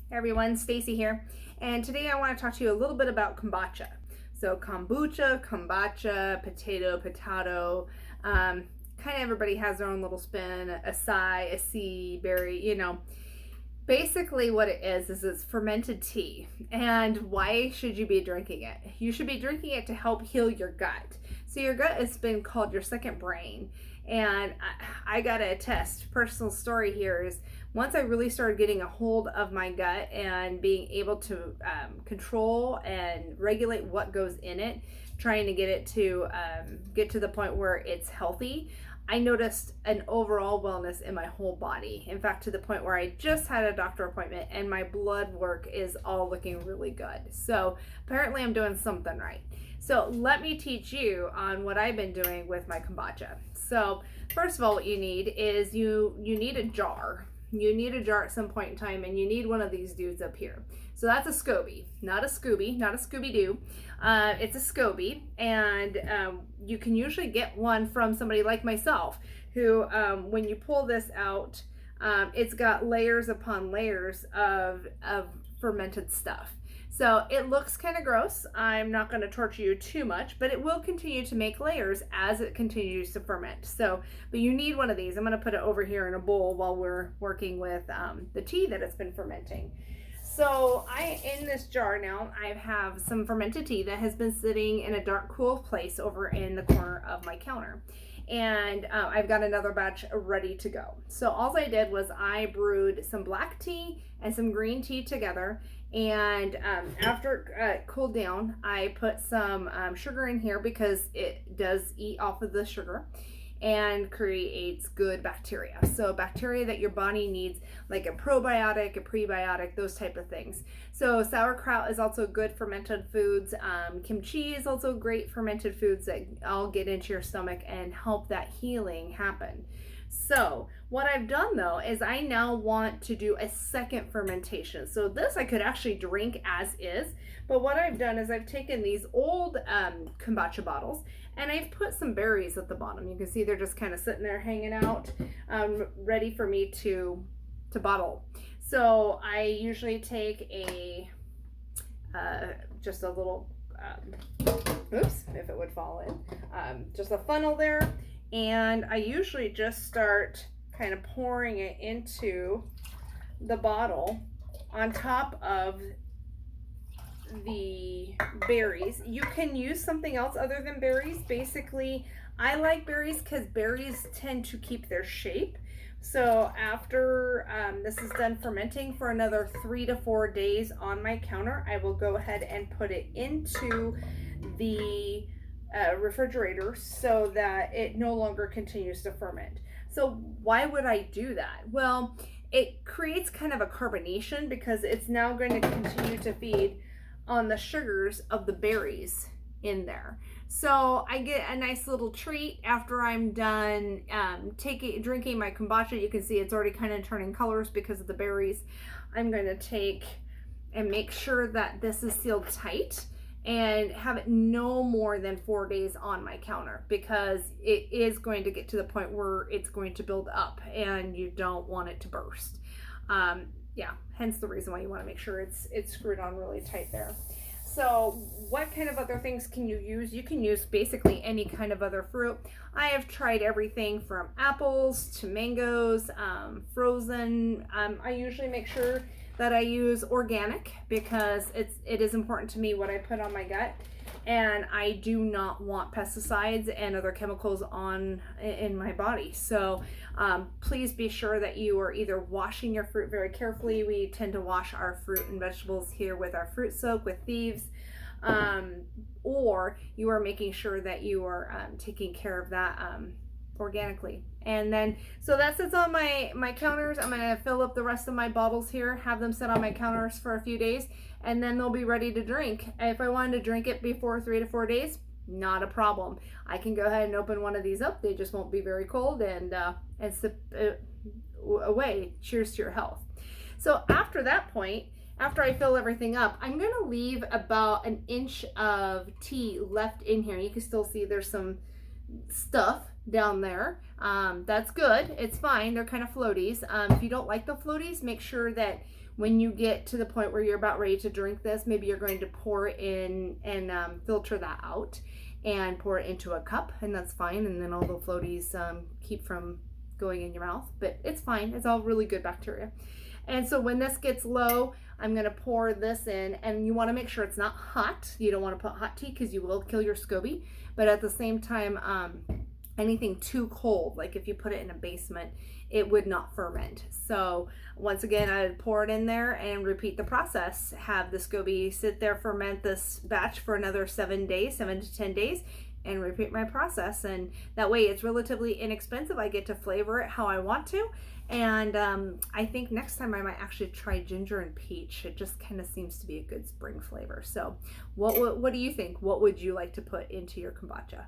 Hey everyone, Stacy here, and today I want to talk to you a little bit about kombucha. So kombucha, potato, kind of everybody has their own little spin, acai, a C, berry, Basically what it is it's fermented tea. And why should you be drinking it? You should be drinking it to help heal your gut. So your gut has been called your second brain. And I gotta attest, personal story here is once I really started getting a hold of my gut and being able to control and regulate what goes in it, trying to get it to get to the point where it's healthy, I noticed an overall wellness in my whole body. In fact, to the point where I just had a doctor appointment and my blood work is all looking really good. So apparently I'm doing something right. So let me teach you on what I've been doing with my kombucha. So first of all, what you need is you need a jar. You need a jar at some point in time, and you need one of these dudes up here. So that's a SCOBY, not a Scooby, not a Scooby-Doo. It's a SCOBY, and you can usually get one from somebody like myself, who when you pull this out, it's got layers upon layers of fermented stuff. So it looks kind of gross. I'm not going to torture you too much, but it will continue to make layers as it continues to ferment. So, but you need one of these. I'm going to put it over here in a bowl while we're working with the tea that it's been fermenting. So in this jar now, I have some fermented tea that has been sitting in a dark, cool place over in the corner of my counter. And I've got another batch ready to go. So all I did was I brewed some black tea and some green tea together. And after it cooled down, I put some sugar in here because it does eat off of the sugar and creates good bacteria. So bacteria that your body needs, like a probiotic, a prebiotic, those type of things. So sauerkraut is also good fermented foods. Kimchi is also great fermented foods that all get into your stomach and help that healing happen. So what I've done though is I now want to do a second fermentation. So this I could actually drink as is, but what I've done is I've taken these old kombucha bottles and I've put some berries at the bottom. You can see they're just kind of sitting there hanging out, ready for me to bottle. So I usually take a just a little oops, if it would fall in, just a funnel there. And I usually just start kind of pouring it into the bottle on top of the berries. You can use something else other than berries. Basically, I like berries because berries tend to keep their shape. So after this is done fermenting for another 3 to 4 days on my counter, I will go ahead and put it into the refrigerator so that it no longer continues to ferment. So why would I do that? Well, it creates kind of a carbonation because it's now going to continue to feed on the sugars of the berries in there. So I get a nice little treat after I'm done drinking my kombucha. You can see it's already kind of turning colors because of the berries. I'm going to take and make sure that this is sealed tight and have it no more than 4 days on my counter, because it is going to get to the point where it's going to build up and you don't want it to burst. Yeah, hence the reason why you want to make sure it's screwed on really tight there. So what kind of other things can you use? You can use basically any kind of other fruit. I have tried everything from apples to mangoes, frozen. I usually make sure that I use organic because it is important to me what I put on my gut, and I do not want pesticides and other chemicals in my body. So please be sure that you are either washing your fruit very carefully. We tend to wash our fruit and vegetables here with our fruit soak with thieves, or you are making sure that you are taking care of that organically. And then, so that sits on my counters. I'm gonna fill up the rest of my bottles here, have them sit on my counters for a few days, and then they'll be ready to drink. If I wanted to drink it before 3 to 4 days, not a problem. I can go ahead and open one of these up. They just won't be very cold, and sip away. Cheers to your health. So after that point, after I fill everything up, I'm gonna leave about 1 inch of tea left in here. You can still see there's some stuff down there. That's good. It's fine. They're kind of floaties. If you don't like the floaties, make sure that when you get to the point where you're about ready to drink this, maybe you're going to pour in and filter that out and pour it into a cup, and that's fine. And then all the floaties keep from going in your mouth, but it's fine. It's all really good bacteria. And so when this gets low, I'm going to pour this in, and you want to make sure it's not hot. You don't want to put hot tea because you will kill your SCOBY, but at the same time, anything too cold, like if you put it in a basement, it would not ferment. So once again, I would pour it in there and repeat the process. Have the SCOBY sit there, ferment this batch for another 7 days, 7 to 10 days, and repeat my process. And that way it's relatively inexpensive. I get to flavor it how I want to. And I think next time I might actually try ginger and peach. It just kind of seems to be a good spring flavor. So what do you think? What would you like to put into your kombucha?